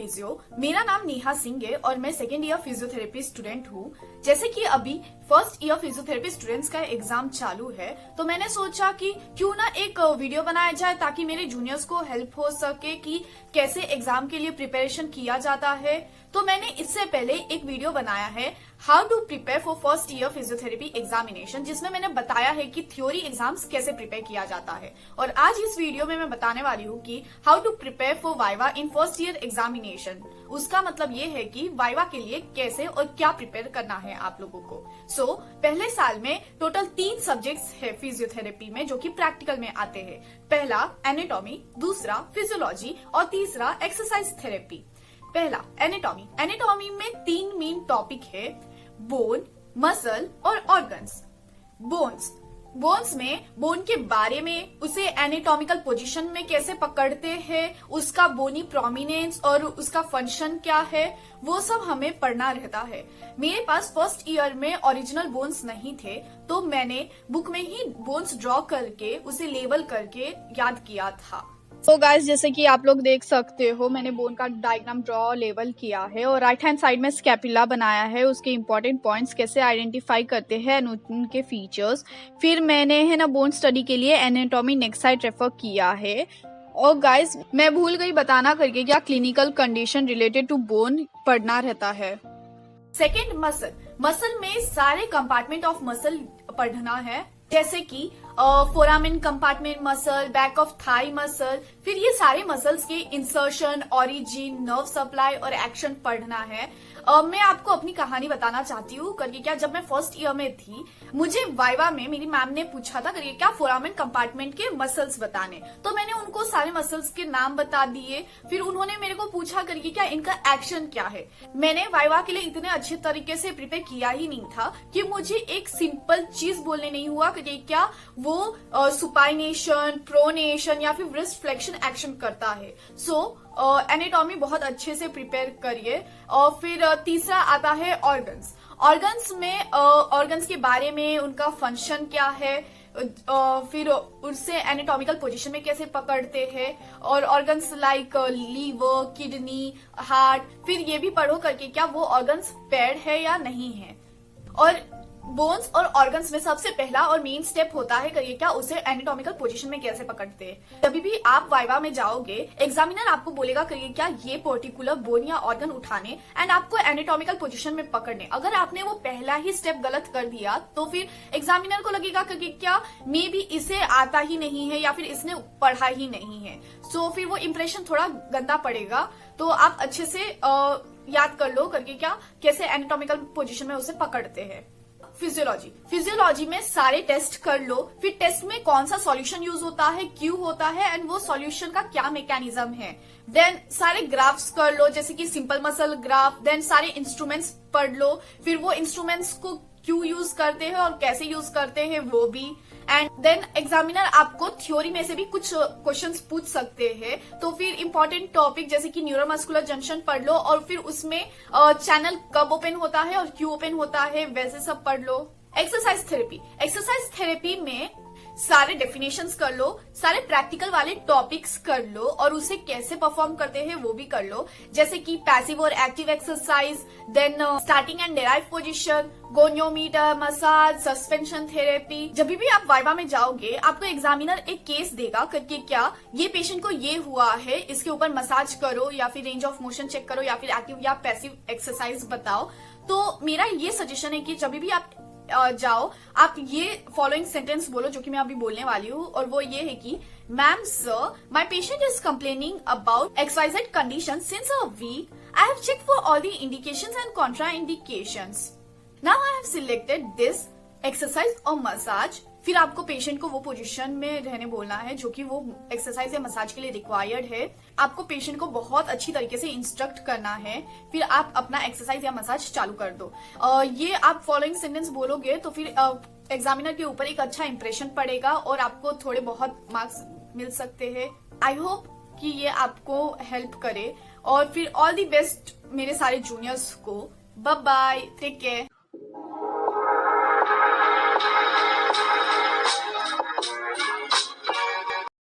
Physio. मेरा नाम नेहा सिंह है और मैं सेकेंड ईयर फिजियोथेरेपी स्टूडेंट हूँ। जैसे कि अभी फर्स्ट ईयर फिजियोथेरेपी स्टूडेंट्स का एग्जाम चालू है, तो मैंने सोचा कि क्यों ना एक वीडियो बनाया जाए ताकि मेरे जूनियर्स को हेल्प हो सके कि कैसे एग्जाम के लिए प्रिपरेशन किया जाता है। तो मैंने इससे पहले एक वीडियो बनाया है how to prepare for first year physiotherapy examination, जिसमें मैंने बताया है कि थ्योरी एग्जाम्स कैसे प्रिपेयर किया जाता है। और आज इस वीडियो में मैं बताने वाली हूँ कि how to prepare for viva in first year examination. उसका मतलब ये है कि वाइवा के लिए कैसे और क्या प्रिपेयर करना है आप लोगों को। पहले साल में टोटल 3 सब्जेक्ट्स है फिजियोथेरेपी में जो कि प्रैक्टिकल में आते हैं। पहला एनाटॉमी, दूसरा फिजियोलॉजी और तीसरा एक्सरसाइज थेरेपी। पहला एनाटॉमी। एनाटॉमी में 3 मेन टॉपिक है, बोन, मसल और ऑर्गन्स। बोन्स में बोन के बारे में, उसे एनाटॉमिकल पोजीशन में कैसे पकड़ते हैं, उसका बोनी प्रोमिनेंस और उसका फंक्शन क्या है, वो सब हमें पढ़ना रहता है। मेरे पास फर्स्ट ईयर में ओरिजिनल बोन्स नहीं थे, तो मैंने बुक में ही बोन्स ड्रॉ करके उसे लेबल करके याद किया था। तो गाइस, जैसे कि आप लोग देख सकते हो, मैंने बोन का डायग्राम ड्रॉ लेवल किया है और राइट हैंड साइड में स्कैपुला बनाया है, उसके इंपॉर्टेंट पॉइंट्स कैसे आइडेंटिफाई करते हैं, उनके फीचर्स। फिर मैंने है ना बोन स्टडी के लिए एनाटॉमी नेक्स्ट साइड रेफर किया है। और गाइस, मैं भूल गई बताना करके क्या clinical condition related to bone पढ़ना रहता है। सेकेंड मसल में सारे कंपार्टमेंट ऑफ मसल पढ़ना है, जैसे कि foramen compartment muscle, back of thigh muscle. फिर ये सारे मसल्स के इंसर्शन, ओरिजिन, नर्व सप्लाई और एक्शन पढ़ना है। मैं आपको अपनी कहानी बताना चाहती हूँ करके क्या, जब मैं फर्स्ट ईयर में थी, मुझे वाइवा में मेरी मैम ने पूछा था करके क्या फोरामेन कंपार्टमेंट के मसल्स बताने, तो मैंने उनको सारे मसल्स के नाम बता दिए। फिर उन्होंने मेरे को पूछा करके क्या इनका एक्शन क्या है। मैंने वाइवा के लिए इतने अच्छे तरीके से प्रिपेयर किया ही नहीं था कि मुझे एक सिंपल चीज बोलने नहीं हुआ करके क्या वो सुपाइनेशन, प्रोनेशन या फिर रिस्ट फ्लेक्शन एक्शन करता है। एनाटॉमी बहुत अच्छे से प्रिपेयर करिए। और फिर तीसरा आता है ऑर्गन्स में ऑर्गन्स के बारे में, उनका फंक्शन क्या है, फिर उससे एनाटॉमिकल पोजीशन में कैसे पकड़ते हैं, और organs like liver, kidney, heart. फिर ये भी पढ़ो करके क्या वो ऑर्गन्स पेयर्ड है या नहीं है। और बोन्स और ऑर्गन्स में सबसे पहला और मेन स्टेप होता है करिए क्या उसे एनाटॉमिकल पोजीशन में कैसे पकड़ते हैं। तभी भी आप वाइवा में जाओगे, एग्जामिनर आपको बोलेगा करिए क्या ये पर्टिकुलर बोन या ऑर्गन उठाने एंड आपको एनाटॉमिकल पोजीशन में पकड़ने। अगर आपने वो पहला ही स्टेप गलत कर दिया तो फिर एग्जामिनर को लगेगा करिए क्या मे बी इसे आता ही नहीं है या फिर इसने पढ़ा ही नहीं है। फिर वो इम्प्रेशन थोड़ा गंदा पड़ेगा। तो आप अच्छे से याद कर लो करके क्या कैसे एनाटॉमिकल पोजीशन में उसे पकड़ते हैं। फिजियोलॉजी में सारे टेस्ट कर लो, फिर टेस्ट में कौन सा सॉल्यूशन यूज होता है, क्यों होता है एंड वो सॉल्यूशन का क्या मैकेनिज्म है। देन सारे ग्राफ्स कर लो, जैसे कि सिंपल मसल ग्राफ। देन सारे इंस्ट्रूमेंट्स पढ़ लो, फिर वो इंस्ट्रूमेंट्स को क्यों यूज करते हैं और कैसे यूज करते हैं वो भी। एंड देन एग्जामिनर आपको थ्योरी में से भी कुछ क्वेश्चंस पूछ सकते हैं। तो फिर इंपॉर्टेंट टॉपिक जैसे कि न्यूरोमस्कुलर जंक्शन पढ़ लो, और फिर उसमें चैनल कब ओपन होता है और क्यों ओपन होता है, वैसे सब पढ़ लो। एक्सरसाइज थेरेपी में सारे डेफिनेशंस कर लो, सारे प्रैक्टिकल वाले टॉपिक्स कर लो और उसे कैसे परफॉर्म करते हैं वो भी कर लो, जैसे कि पैसिव और active exercise, then starting and derive position, goniometer, massage, suspension therapy. जब भी आप वाइवा में जाओगे आपको एग्जामिनर एक केस देगा करके क्या ये पेशेंट को ये हुआ है, इसके ऊपर मसाज करो या फिर रेंज ऑफ मोशन चेक करो या फिर एक्टिव या पैसिव एक्सरसाइज बताओ। तो मेरा ये सजेशन है कि जब भी आप जाओ आप ये फॉलोइंग सेंटेंस बोलो जो कि मैं अभी बोलने वाली हूँ, और वो ये है कि ma'am sir, my patient is complaining about XYZ condition since a week. I have checked for all the indications and contraindications. Now I have selected this exercise or massage. फिर आपको पेशेंट को वो पोजीशन में रहने बोलना है जो कि वो एक्सरसाइज या मसाज के लिए रिक्वायर्ड है। आपको पेशेंट को बहुत अच्छी तरीके से इंस्ट्रक्ट करना है, फिर आप अपना एक्सरसाइज या मसाज चालू कर दो। ये आप फॉलोइंग सेंटेंस बोलोगे तो फिर एग्जामिनर के ऊपर एक अच्छा इंप्रेशन पड़ेगा और आपको थोड़े बहुत मार्क्स मिल सकते हैं। आई होप कि ये आपको हेल्प करे, और फिर ऑल दी बेस्ट मेरे सारे जूनियर्स को। Bye bye, take care.